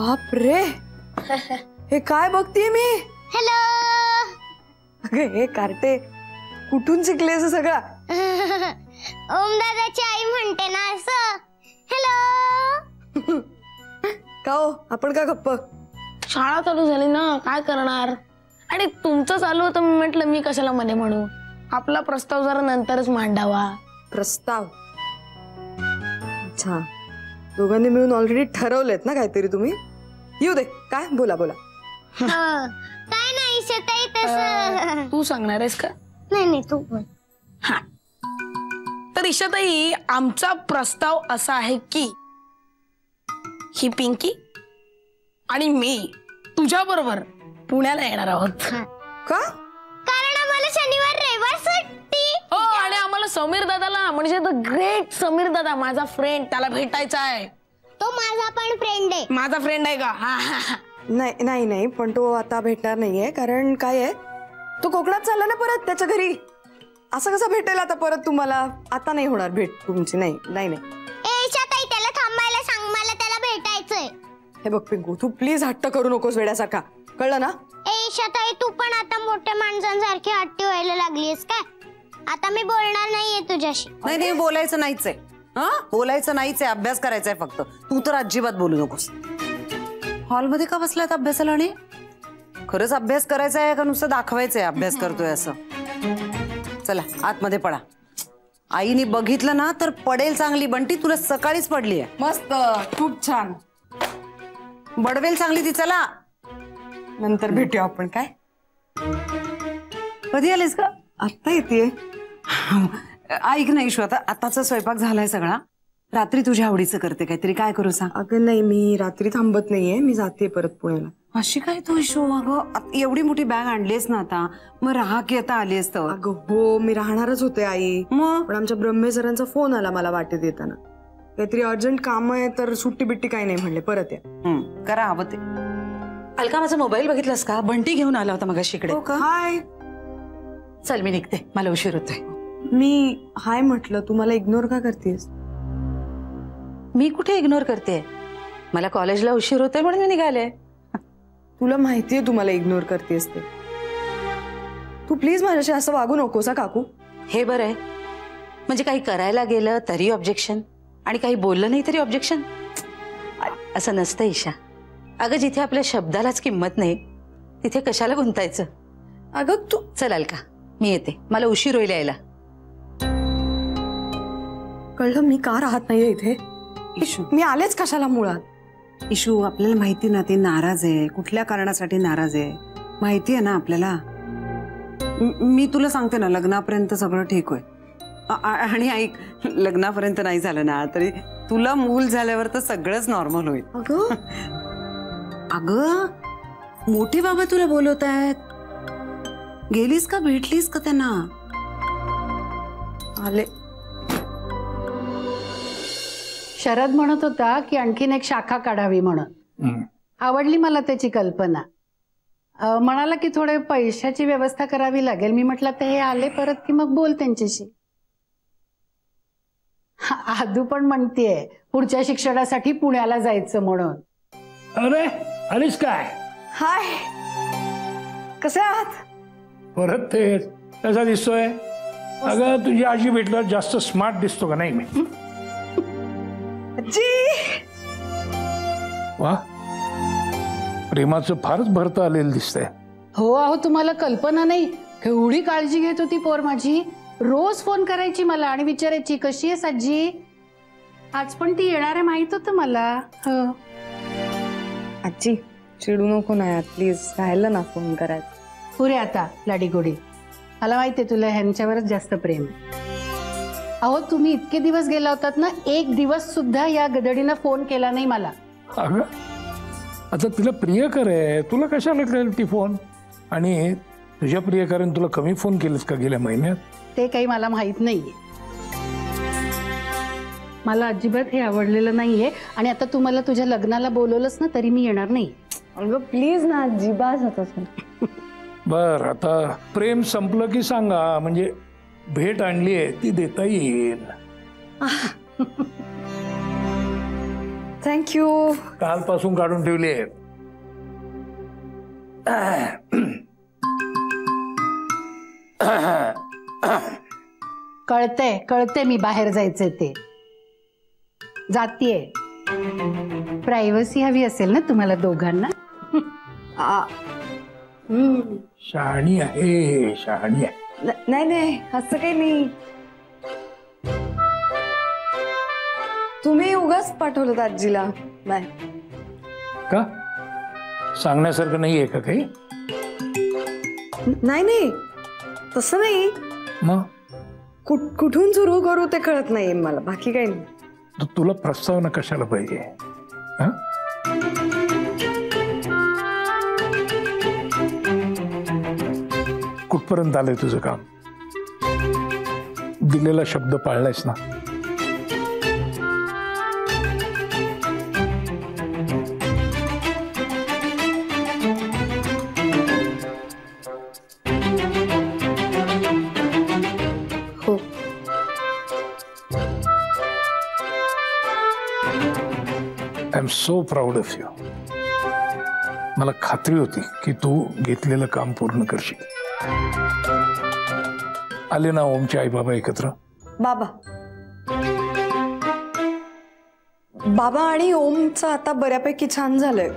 बाप रे, हे काय बघतीये मी? हॅलो. अगं हे कार्टे कुठून शिकलेस सगळं? ओम दादाची आई म्हणते ना असं. हॅलो. का हो, आपण का गप्प? शाळा चालू झाली ना, काय करणार? आणि तुमचं चालू होतं, मी म्हटलं मी कशाला मध्ये म्हणू. आपला प्रस्ताव जरा नंतरच मांडावा. प्रस्ताव? अच्छा, दोघांनी मिळून ऑलरेडी ठरवलेत ना काहीतरी तुम्ही? येऊ दे, काय बोला बोला. काय नाही ईशाताई तसं. तू सांगणार आहेस का? नाही तू बोल. हा, तर ईशाताई, आमचा प्रस्ताव असा आहे की ही पिंकी आणि मी तुझ्या बरोबर पुण्याला येणार आहोत. का? कारण आम्हाला शनिवार रविवार सुट्टी. हो, आणि आम्हाला समीर दादाला, म्हणजे द ग्रेट समीर दादा, माझा फ्रेंड, त्याला भेटायचा आहे. तो माझा पण फ्रेंड आहे. माझा फ्रेंड आहे का? नाही नाही नाही, पण तो आता भेटणार नाहीये. कारण काय आहे, तो कोकणात चालला ना परत त्याच्या घरी. असं कसं भेटेल आता परत तुम्हाला? आता नाही होणार भेट तुमची. नाही नाही नाही. ईशाताई, त्याला थांबायला सांग, मला त्याला भेटायचंय. हे बघ पिंकू, तू प्लीज हट्ट करू नकोस वेड्यासारखा, कळलं ना? ईशाताई, तू पण आता मोठ्या माणसांसारखी हट्टी व्हायला लागलीस काय? आता मी बोलणार नाहीये तुझ्याशी. नाही नाही, बोलायचं नाहीच आहे. हा, बोलायचं नाहीच आहे, अभ्यास करायचा आहे फक्त. तू तर अजिबात बोलू नकोस. हॉलमध्ये का बसलात अभ्यासाला? आणि खरंच अभ्यास करायचा आहे का नुसतं दाखवायचंय अभ्यास करतोय असं? चला आतमध्ये पडा. आईने बघितलं ना तर पडेल चांगली. बंटी, तुला सकाळीच पडली आहे. मस्त, खूप छान. बडवेल चांगली ती. चला नंतर भेटूया आपण. काय कधी आलीस का? आता येते. ऐक ना ईशू, आताचा स्वयंपाक झालाय सगळा. रात्री तुझ्या आवडीचं करते काहीतरी. काय करू सांग? अगं नाही, मी रात्री थांबत नाहीये, मी जाते परत पुण्याला. अशी काय तू ईशू? अगं एवढी मोठी बॅग आणलीस ना आता, मग राहा की आता आली असतं. अगं हो, मी राहणारच होते आई. मग पण आमच्या ब्रह्मे सरांचा फोन आला मला वाटेत येताना. काहीतरी अर्जंट काम आहे, तर सुट्टी बिट्टी काही नाही म्हणले, परत या. करा हवं ते. अलका, माझा मोबाईल बघितलास का? बंटी घेऊन आला होता मगाशी इकडे. हो का? हाय. चल मी निघते, मला उशीर होतोय. मी हाय म्हटलं, तू मला इग्नोर का करतेस? मी कुठे इग्नोर करते? मला कॉलेजला उशीर होतोय म्हणून मी निघाले. तुला माहितीये तू मला इग्नोर करतेस ते. तू प्लीज माझ्याशी असं वागू नकोस हा काकू. हे बरं आहे, म्हणजे काही करायला गेलं तरी ऑब्जेक्शन, आणि काही बोललं नाही तरी ऑब्जेक्शन. असं नसतं ईशा. अगं जिथे आपल्या शब्दालाच किंमत नाही तिथे कशाला गुंतायचं? अगं तू. चल अलका, मी येते, मला उशीर होईल यायला. कळलं मी का राहत नाहीये इथे? ईशू, मी आलेच कशाला मुळात? ईशू, आपल्याला माहिती ना ती नाराज आहे. कुठल्या कारणासाठी नाराज आहे माहिती आहे ना आपल्याला. मी तुला सांगते ना, लग्नापर्यंत सगळं ठीक होईल. आणि ऐक, लग्नापर्यंत नाही झालं ना तरी तुला मूल झाल्यावर तर सगळंच नॉर्मल होईल. अगं अगं, मोठे बाबा तुला बोलवत आहेत. गेलीस का? भेटलीस का त्यांना? आले. शरद म्हणत होता की आणखीन एक शाखा काढावी म्हणून. आवडली मला त्याची कल्पना. म्हणाला की थोडे पैशाची व्यवस्था करावी लागेल. मी म्हटलं ते हे आले परत की मग बोल त्यांच्याशी. आदू पण म्हणतीये पुढच्या शिक्षणासाठी पुण्याला जायचं म्हणून. अरे आलीस काय? हाय, कसे आहात? परत तेच कसा दिसतोय? अगं तुझी आजी भेटल्यावर जास्त स्मार्ट दिसतो का नाही मी? वा, प्रेमाचं फारच भरता आलेलं दिसतंय. हो अहो, तुम्हाला कल्पना नाही केवढी काळजी घेत होती पोर माझी. रोज फोन करायची मला आणि विचारायची कशी आहेस आजी. आज पण ती येणार आहे माहित होतं मला. आजी चिडू नको ना प्लीज, राहिला ना फोन करायचं. पुरे आता लाडीगोडी. मला माहितीये तुला ह्यांच्यावरच जास्त प्रेम आहे. अहो तुम्ही इतके दिवस गेला होतात ना, एक दिवस सुद्धा या गदडीनं फोन केला नाही मला. अगं आता तिला प्रियकर आहे, तुला कशाला करेल ती फोन? आणि तुझ्या प्रियकराने तुला कमी फोन केलेस का गेल्या महिन्यात? ते काही मला माहित नाहीये. मला अजिबात हे आवडलेलं नाहीये. आणि आता तू मला तुझ्या लग्नाला बोलवलंस ना तरी मी येणार नाही. अगं प्लीज ना, अजिबात होतं. बर, आता प्रेम संपलं की सांगा, म्हणजे भेट आणली आहे ती देता येईल. थँक्यू. थँक्यू. कालपासून काढून ठेवली आहे. कळते मी बाहेर जायचंय ते. जातीये. प्रायव्हसी हवी असेल ना तुम्हाला दोघांना. शहाणी आहे, शहाणी आहे. नाही नाही असं काही नाही. तुम्ही उगाच पाठवलं आजीला. नाही का सांगण्यासारखं नाहीये का काही? नाही नाही तसं नाही. मग कुठून सुरू करू ते कळत नाही मला. बाकी काही नाही. तुला प्रस्तावना कशाला पाहिजे? हं? कुठपर्यंत आलंय तुझं काम? दिलेला शब्द पाळलायस ना? हो. I am so proud of you. मला खात्री होती की तू घेतलेलं काम पूर्ण करशील. आले ना ओमचे आई बाबा एकत्र? बाबा आणि ओमचं आता बऱ्यापैकी छान झालंय.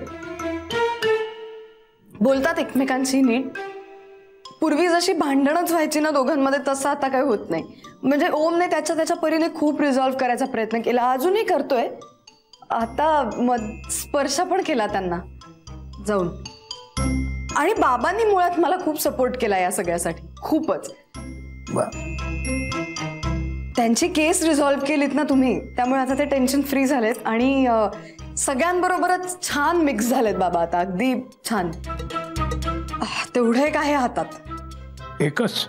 बोलतात एकमेकांशी नीट. पूर्वी जशी भांडणच व्हायची ना दोघांमध्ये तसं आता काही होत नाही. म्हणजे ओमने त्याच्या परीने खूप रिझॉल्व्ह करायचा प्रयत्न केला. अजूनही करतोय. आता स्पर्श पण केला त्यांना जाऊन. आणि बाबांनी मुळात मला खूप सपोर्ट केला या सगळ्यासाठी. खूपच. त्यांची केस रिझॉल्व्ह केलीत ना तुम्ही, त्यामुळे आता ते टेन्शन फ्री झालेत. आणि सगळ्यांबरोबरच छान मिक्स झालेत बाबा आता. अगदी छान. तेवढं एक आहे हातात. एकच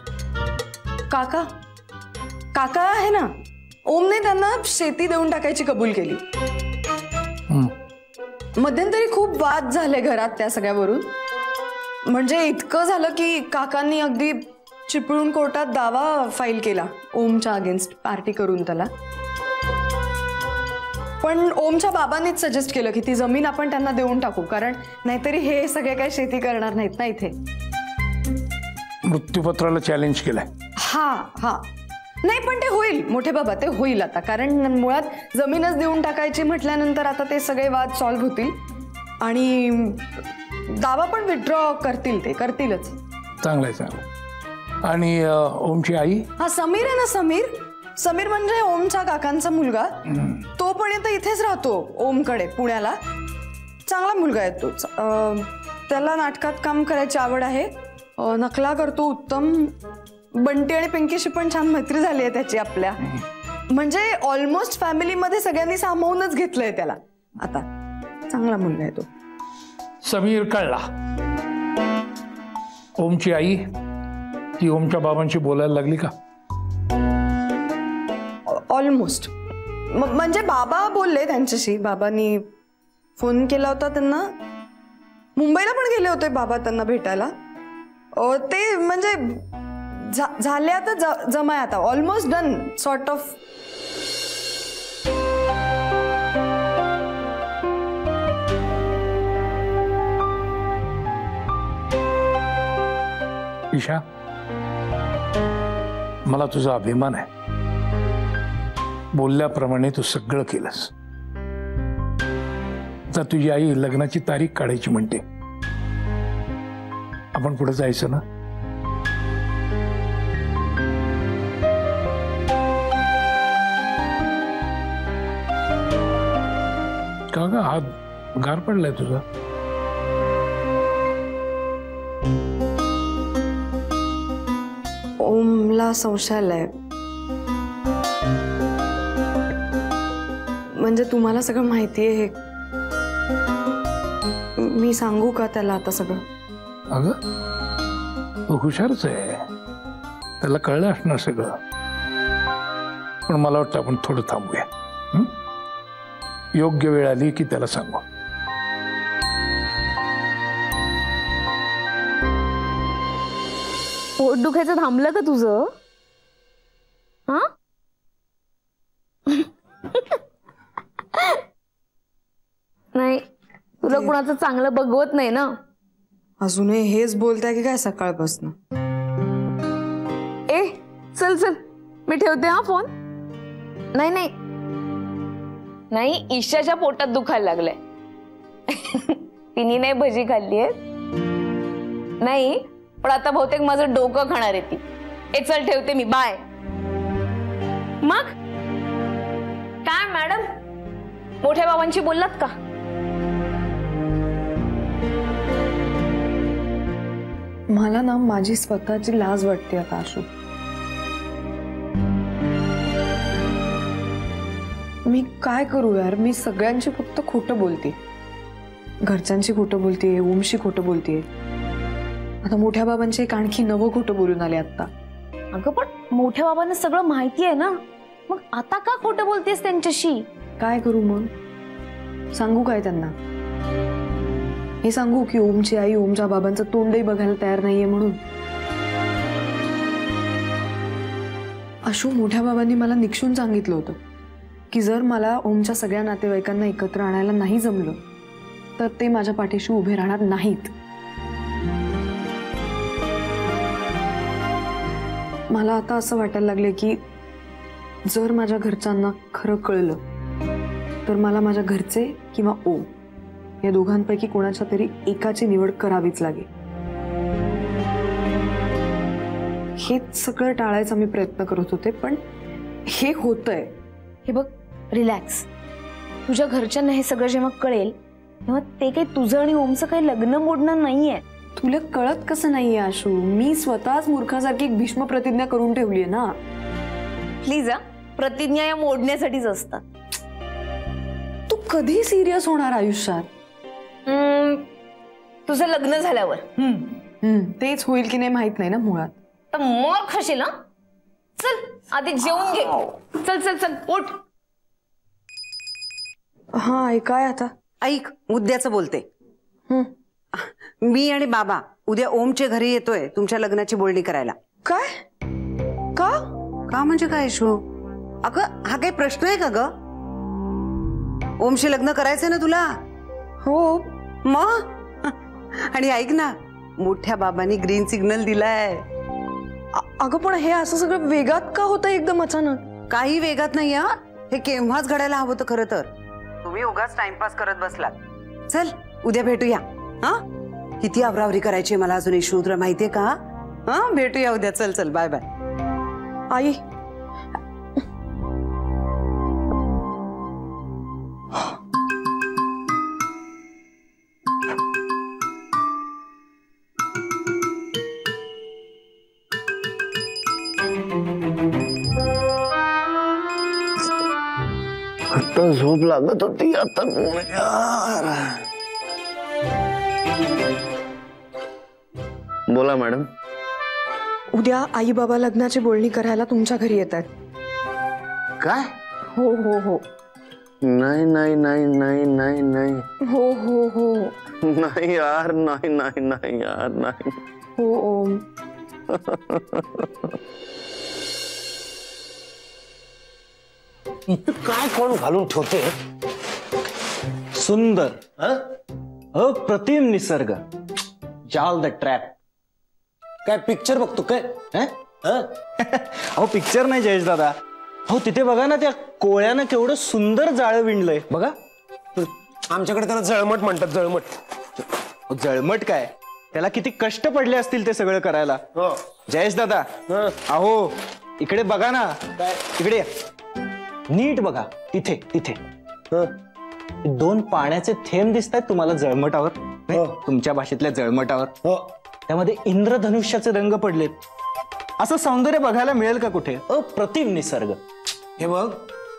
काका आहे ना. ओमने त्यांना शेती देऊन टाकायची कबूल केली. मध्यंतरी खूप वाद झाले घरात त्या सगळ्यावरून. म्हणजे इतकं झालं की काकांनी अगदी चिपळूण कोर्टात दावा फाईल केला ओमच्या अगेन्स्ट, पार्टी करून त्याला. पण ओमच्या बाबांनीच सजेस्ट केलं की ती जमीन आपण त्यांना देऊन टाकू, कारण नाहीतरी हे सगळे काही शेती करणार नाहीत ना इथे. मृत्यूपत्राला चॅलेंज केलंय. हा नाही पण ते होईल मोठे बाबा, ते होईल आता. कारण मुळात जमीनच देऊन टाकायची म्हटल्यानंतर आता ते सगळे वाद सॉल्व्ह होतील आणि दावा पण विथड्रॉ करतील. ते करतीलच. चांगलंय. आणि ओमची आई? हा समीर आहे ना. समीर म्हणजे ओमच्या काकांचा मुलगा. तो पण आता इथेच राहतो ओमकडे पुण्याला. चांगला मुलगा आहे तो. त्याला नाटकात काम करायची आवड आहे. नकला करतो उत्तम. बंटी आणि पिंकीशी पण छान मैत्री झाली आहे त्याची आपल्या. म्हणजे ऑलमोस्ट फॅमिलीमध्ये सगळ्यांनी सामावूनच घेतलंय त्याला आता. चांगला मुलगा आहे तो. समीर कळला. ओमची आई ती ओमच्या बाबांशी बोलायला लागली का? ऑलमोस्ट. म्हणजे बाबा बोलले त्यांच्याशी. बाबांनी फोन केला होता त्यांना. मुंबईला पण गेले होते बाबा त्यांना भेटायला. ते म्हणजे झाले आता जमाय आता. Almost done sort of. Isha, मला तुझा अभिमान आहे. बोलल्याप्रमाणे तू सगळं केलंस. तर तुझी आई लग्नाची तारीख काढायची म्हणते. आपण पुढे जायचं ना? का ग हात गार पडलाय तुझा? ओमला संशय आलाय. म्हणजे तुम्हाला सगळं माहिती आहे. मी सांगू का त्याला आता सगळं? अगं तो हुशारच आहे. त्याला कळलं असणार सगळं. पण मला वाटतं आपण थोडं थांबूया. योग्य वेळ आली की त्याला सांगू. पोट दुखायचं थांबलं का तुझं? हा कुणाचं चांगलं बघवत नाही ना. अजूनही हेच बोलताय की काय सकाळपासून? ए चल चल मी ठेवते हा फोन. नाही नाही नाही, ईशाच्या पोटात दुखायला लागलंय. तिने नाही भजी खाल्ली आहे नाही, पण आता बहुतेक माझं डोकं खाणार आहे ती. ए चल ठेवते मी, बाय. मग काय मॅडम, मोठ्या बाबांशी बोललात का? मला ना माझी स्वतःची लाज वाटते आता आशू. मी काय करू यार, मी सगळ्यांची फक्त खोटं बोलते. घरच्यांची खोटं बोलतेय, ओमशी खोटं बोलतेय, आता मोठ्या बाबांचे एक आणखी नवं खोटं बोलून आले आता. अगं पण मोठ्या बाबांना सगळं माहिती आहे ना, मग आता का खोटं बोलतेस त्यांच्याशी? काय करू मग? सांगू काय त्यांना? हे सांगू की ओमची आई ओमच्या बाबांचं तोंडही बघायला तयार नाहीये म्हणून? आशू, मोठ्या बाबांनी मला निक्षून सांगितलं होतं की जर मला ओमच्या सगळ्या नातेवाईकांना एकत्र आणायला नाही जमलं तर ते माझ्या पाठीशी उभे राहणार नाहीत. मला आता असं वाटायला लागले की जर माझ्या घरच्यांना खरं कळलं तर मला माझ्या घरचे किंवा ओम या दोघांपैकी कोणाच्या तरी एकाची निवड करावीच लागेल. हेच सगळं टाळायचा मी प्रयत्न करत होते, पण हे होतंय. हे बघ, रिलॅक्स. तुझ्या घरच्यांना हे सगळं जेव्हा कळेल तेव्हा ते काही तुझं आणि ओमचं काही लग्न मोडणार नाहीये. तुला कळत कसं नाहीये आशू? मी स्वतःच मूर्खासारखी एक भीष्म प्रतिज्ञा करून ठेवलीये ना. प्लीज हा, प्रतिज्ञा या मोडण्यासाठीच असतात. तू कधी सिरियस होणार आयुष्यात? तुझं लग्न झाल्यावर. तेच होईल की नाही माहित नाही ना मुळात. तर मग खाशील ना. चल आधी जेवून घे. चल चल चल उठ. हा ऐकाय आता. ऐक, उद्याचं बोलते. मी आणि बाबा उद्या ओमच्या घरी येतोय तुमच्या लग्नाची बोलणी करायला. काय? का? का म्हणजे काय शो? अगं हा काही प्रश्न आहे का ग? ओमशी लग्न करायचंय ना तुला? हो. मग आणि ऐक ना, मोठ्या बाबांनी ग्रीन सिग्नल दिलाय. अगं पण हे असं सगळं वेगात का होतं एकदम अचानक? काही वेगात नाही हा, हे केव्हाच घडायला हवं होतं खरं तर. तुम्ही उगाच टाइमपास करत बसलात. चल उद्या भेटूया. हा, किती आवरावरी करायची मला अजून इशू तुला माहितीये का? हा, भेटूया उद्या. चल चल, बाय बाय. आई आता झोप लागत होती, आता यार. बोला मॅडम. उद्या आई बाबा लग्नाची बोलणी करायला तुमच्या घरी येत आहेत. काय? हो हो हो. नाही नाही नाही नाही नाही नाही. हो हो हो. नाही यार, नाही नाही नाही यार, नाही. हो ओम. इथं काय कोण घालून ठेवते? सुंदर, अप्रतिम निसर्ग, जाल द ट्रॅप. काय पिक्चर बघतो काय? अहो पिक्चर नाही जयेश दादा. हो तिथे बघा ना, त्या कोळ्यानं केवढं सुंदर जाळं विणलंय बघा. आमच्याकडे त्याला जळमट म्हणतात. जळमट. जळमट काय, त्याला किती कष्ट पडले असतील ते सगळं करायला. जयेश दादा अहो इकडे बघा ना. इकडे नीट बघा. तिथे तिथे 2 पाण्याचे थेंब दिसत आहेत तुम्हाला जळमटावर, तुमच्या भाषेतल्या जळमटावर. त्यामध्ये इंद्रधनुष्याचे रंग पडलेत. असं सौंदर्य बघायला मिळेल का कुठे? अप्रतिम निसर्ग. हे बघ,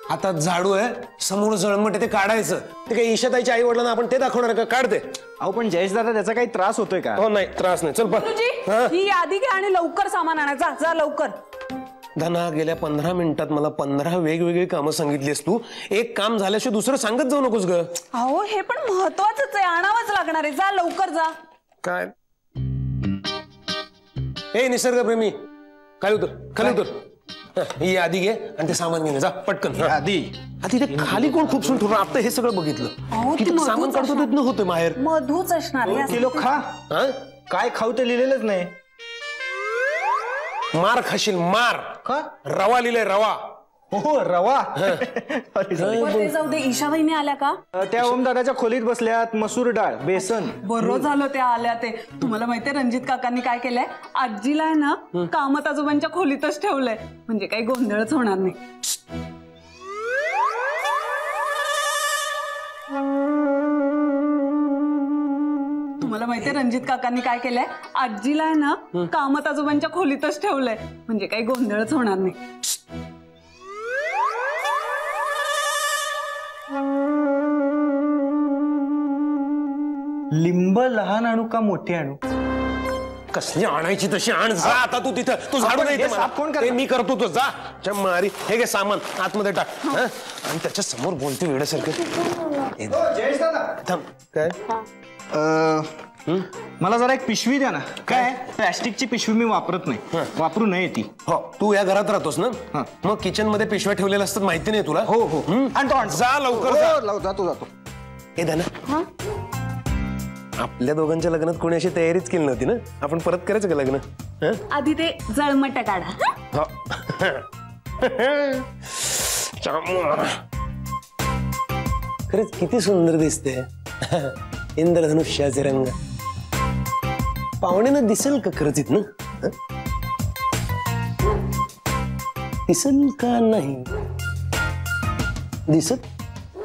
हातात झाडू आहे, समोर जळमट आहे, ते काढायचं. ते काही ईशाताईच्या आई वडिलांना आपण ते दाखवणार का? काढते. अहो पण जयेश दादा त्याचा काही त्रास होतोय का? हो नाही, त्रास नाही. चल पण ही यादी घ्या आणि लवकर सामान आणायचा. जा लवकर. धना, गेल्या 15 मिनिटात मला 15 वेगवेगळी कामं सांगितलीस तू. एक काम झाल्याशिवाय दुसरं सांगत जाऊ नकोस ग. अहो हे पण महत्वाचंच आहे, आणावंच लागणार आहे. जा लवकर जा. काय? ए निसर्गप्रेमी, खाली उतर, खाली उतर. ही आधी घे आणि ते सामान घेऊन जा पटकन. आधी ते खाली कोण खूप सुन ठेवलं आता हे सगळं बघितलं किती सामान काढतो तिथनं होतं बाहेर. मधूच असणार आहे. किलो खा. काय खाऊ ते लिहिलेलंच नाही. मार खाशील मार. का? रवा लिहिलंय रवा. हो रवा. ते जाऊ दे. ईशाबाईने आल्या का? त्या ओमदादाच्या खोलीत बसल्यात. मसूर डाळ बेसन. बरं झालं त्या आल्या ते. तुम्हाला माहितीये रणजित काकांनी काय केलंय? आजीला आहे ना कामत आजोबांच्या खोलीतच ठेवलंय म्हणजे काही गोंधळच होणार नाही. तुम्हाला माहितीये रणजित काकांनी काय केलंय? आजीला आहे ना कामत आजोबांच्या खोलीतच ठेवलंय म्हणजे काही गोंधळच होणार नाही. लिंब लहान आणू का मोठे आणू? कसली आणायची तशी आण जा आता तू तिथं. तू झाडू नाही हे साफ कोण करणार? मी करतो तो जा मारी. हे घे सामान आतमध्ये टाक आणि त्याच्या समोर बोलते वेड्यासारखं. जयेश दादा थांब. काय मला जरा एक पिशवी द्या ना. काय प्लॅस्टिकची पिशवी मी वापरत नाही. वापरू नये ती. हो तू या घरात राहतोस ना मग किचन मध्ये पिशव्या ठेवलेल्या असतात माहिती नाही तुला? हो हो आणतो. जा लवकर जा. जातो. हे दाना आपल्या दोघांच्या लग्नात कोणी अशी तयारीच केली नव्हती ना. आपण परत करायचं का लग्न? आधी ते जळमट काढा. खरंच किती सुंदर दिसते. इंद्रधनुष्याचे रंग. पाहुण्यानं दिसेल का खरंच इथनं? दिसेल का नाही? दिसत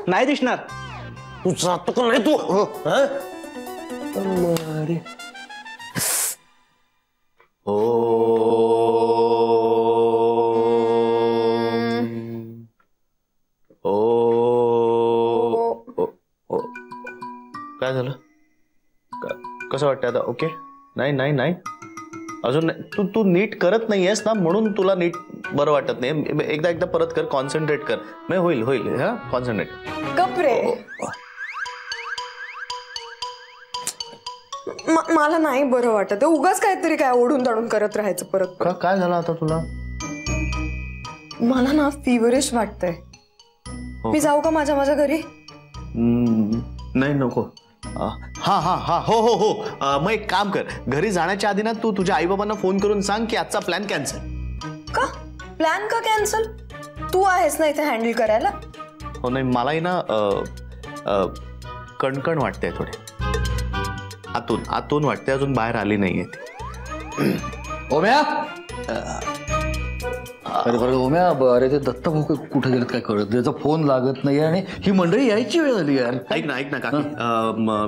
नाही दिसणार. तू जातो का नाही? तू अरे काय झालं? कसं वाटतं आता? ओके. नाही अजून नाही. तू नीट करत नाहीयेस ना म्हणून तुला नीट बरं वाटत नाही. एकदा परत कर. कॉन्सन्ट्रेट कर. मग होईल. हा कॉन्सन्ट्रेट. कपरे मला नाही बरं वाटत. उगाच काहीतरी काय ओढून ताडून करत राहायचं परत. काय झालं आता तुला? मला ना फिवरिश वाटतंय. मी जाऊ का माझ्या घरी? नाही नको. हा हो मग एक काम कर. घरी जाण्याच्या आधी ना तू तुझ्या आई बाबांना फोन करून सांग की आजचा प्लॅन कॅन्सल. का प्लॅन का कॅन्सल? तू आहेस ना इथे हँडल करायला. हो नाही मलाही ना कणकण वाटते थोडे. आतून वाटते. अजून बाहेर आली नाहीये ती. ओम्या अरे ते दत्ता भाऊ कुठे गेलेत काय कळत. त्याचा फोन लागत नाही आणि ही मंडळी यायची वेळ झाली यार. ऐक ना काकी.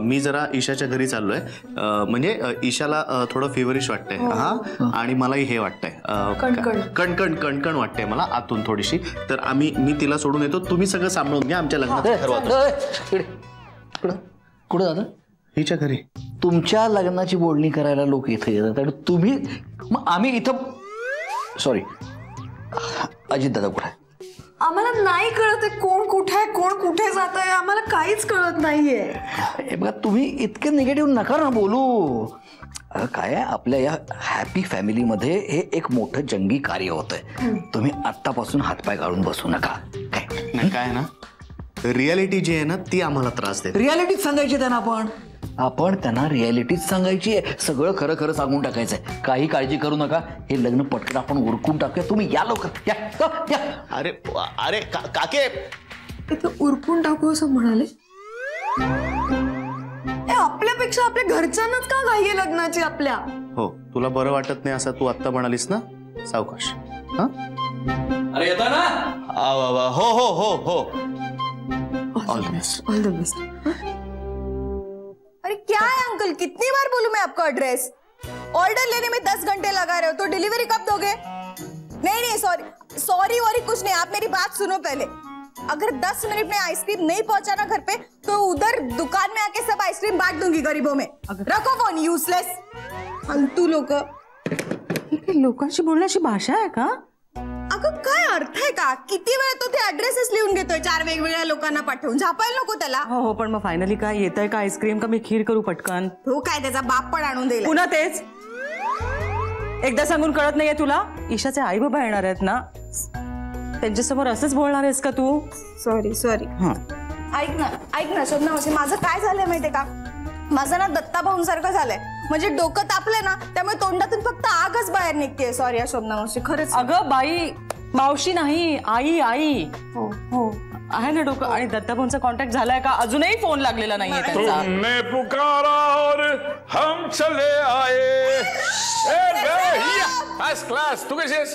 मी जरा ईशाच्या घरी चाललोय. म्हणजे ईशाला थोडं फेवरिश वाटतंय आणि मलाही हे वाटतंय. कणकण वाटतंय मला आतून थोडीशी. तर मी तिला सोडून येतो. तुम्ही सगळं सांभाळून घ्या. आमच्या लग्नाचं ठरवा. कुठं दादा? हिच्या घरी. तुमच्या लग्नाची बोलणी करायला लोक इथे येतात आणि तुम्ही मग आम्ही इथं. सॉरी अजित दादा कुठे? आम्हाला नाही कळत आहे कोण कुठे आहे कोण कुठे जात आहे. आम्हाला काहीच कळत नाहीये. बघा तुम्ही इतके निगेटिव्ह नका ना बोलू. काय आपल्या या हॅपी फॅमिलीमध्ये हे एक मोठं जंगी कार्य होतंय. तुम्ही आत्तापासून हातपाय काढून बसू नका. काय ना रियालिटी जी आहे ना ती आम्हाला त्रास देते. रियालिटीच सांगायची त्यांना. आपण त्यांना रियालिटीच सांगायची आहे. सगळं खरं सांगून टाकायचंय. काही काळजी करू नका. हे लग्न पटकन आपण उरकून टाकूया. तुम्ही या लवकर या. अरे काके उरकून टाकू असं म्हणाले. आपल्यापेक्षा आपल्या घरच्यांनाच का घाई आहे लग्नाची आपल्या? हो तुला बरं वाटत नाही असं तू आत्ता म्हणालीस ना. सावकाश. अरे येता ना? हो ऑल द बेस्ट. अरे क्या है अंकल, कितनी बार बोलूं मैं आपको एड्रेस? ऑर्डर लेने में 10 घंटे लगा रहे हो तो डिलीवरी कब दोगे? नहीं सॉरी वॉरी कुछ नहीं. आप मेरी बात सुनो पहले. अगर 10 मिनट में आइसक्रीम नहीं पहुंचाना घर पे तो उधर दुकान में आके सब आइसक्रीम बांट दूंगी गरीबों में. रखो फोन. यूजलेस फालतू लोक. लोकांशी बोलण्याची भाषा आहे का? अगं काय अर्थ आहे का? किती वेळ तो ते ऍड्रेसेस लिहून घेतोय 4 वेगवेगळ्या लोकांना पाठवून. झापायला नको त्याला. हो पण मग फायनली काय येतंय का? आईस्क्रीम का मी खीर करू पटकन? हो काय त्याचा बाप पण आणून देईल. पुन्हा तेच. एकदा सांगून कळत नाहीये तुला? ईशाचे आई बाबा येणार आहेत ना, त्यांच्यासमोर असंच बोलणार आहेस का तू? Sorry sorry. ऐक ना शोभना मावशी, माझं काय झालंय माहितीये का, माझं ना दत्ता भाऊंसारखं झालंय. म्हणजे डोकं तापलंय ना, त्यामुळे तोंडातून फक्त आगच बाहेर निघते. सॉरी शोभना मावशी, खरंच. अगं बाई, मावशी नाही, आई आई. हो आहे ना डोकं. आणि दत्ता भाऊंचा कॉन्टॅक्ट झालाय का? अजूनही फोन लागलेला नाहीये त्यांचा. तुमने पुकारा और हम चले आए. First class. तू कशी आहेस?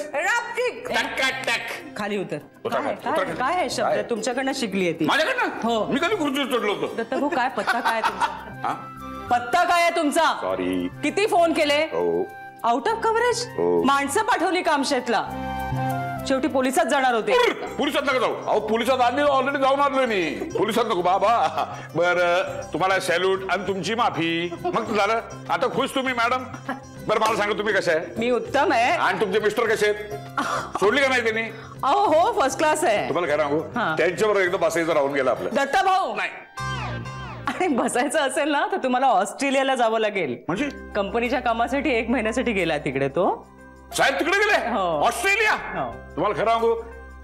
खाली उतर. काय आहे शब्द तुमच्याकडनं शिकली आहे ती? माझ्याकडनं? हो. मी कधी खुर्चीवर चढलो होतो? दत्ता भाऊ काय पत्ता काय आहे तुमचा? पत्ता काय आहे तुमचा? सॉरी. किती फोन केले? हो. Out of coverage. माणसं पाठवली कामशेतला, शेवटी पोलिसात जाणार होते. पोलिसात नका जाऊ. अहो पोलिसात ऑलरेडी जाऊन आलोय मी. पोलिसात नको बाबा. बरं तुम्हाला सॅल्यूट आणि तुमची माफी. मग झालं. आता खुश तुम्ही मॅडम? बरं मला सांगा तुम्ही कशा आहे? मी उत्तम आहे. आणि तुमचे मिस्टर कसे आहेत? सोडली का नाही त्यांनी? अहो हो, फर्स्ट क्लास आहे. तुम्हाला काय सांगू, त्यांच्याबरोबर एकदा बसायचं राहून गेलं आपलं. दत्ता भाऊ नाही. आणि बसायचं असेल ना तर तुम्हाला ऑस्ट्रेलियाला जावं लागेल. म्हणजे कंपनीच्या कामासाठी 1 महिन्यासाठी गेला तिकडे तो. साहेब तिकडे गेले? हो. ऑस्ट्रेलिया? तुम्हाला खरं सांगू,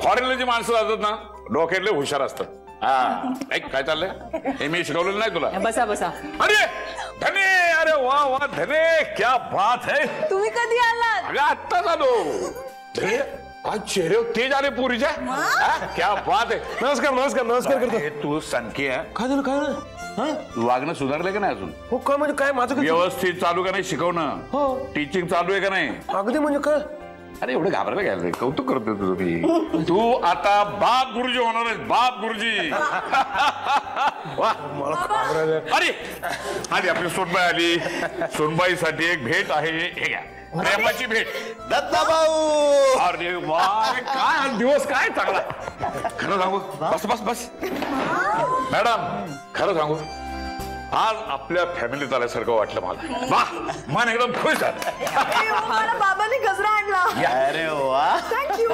फॉरेनला जी माणसं जातात ना, डोक्यातले हुशार असतात. ऐक काय चाललंय हे मी शिकवलेलं नाही तुला? बसा बसा. अरे धने, अरे वा वा धने, क्या बात है. तुम्ही कधी आलात? अगं आत्ताच आलो. धने काय चेहरे तेज आले पुरीच्या. क्या बात आहे. नमस्कार नमस्कार नमस्कार करतो. तू सनकी आहे. काय झालं काय झालं? वागणं सुधारलंय का नाही अजून? हो काय म्हणजे काय माझं व्यवस्थित चालू का नाही शिकवणं? हो. टीचिंग चालू आहे का नाही? अगदी म्हणजे काय? अरे एवढे घाबरायला घ्यायला कौतुक करतो तुम्ही. तू आता बाप गुरुजी होणार आहेस. बाप गुरुजी. अरे आली आपली सोनबाई आली. सोनबाईसाठी एक भेट आहे. हे घ्या प्रेमाची भेट. दत्ता भाऊ. अरे वा, काय दिवस काय चांगला. खरं सांगू, बस बस बस मॅडम, खरं सांगू आज आपल्या फॅमिलीत आल्यासारखं वाटलं मला. वा, मन एकदम खुश झालं. मला बाबांनी गजरा आणला. अरे वा. थँक्यू.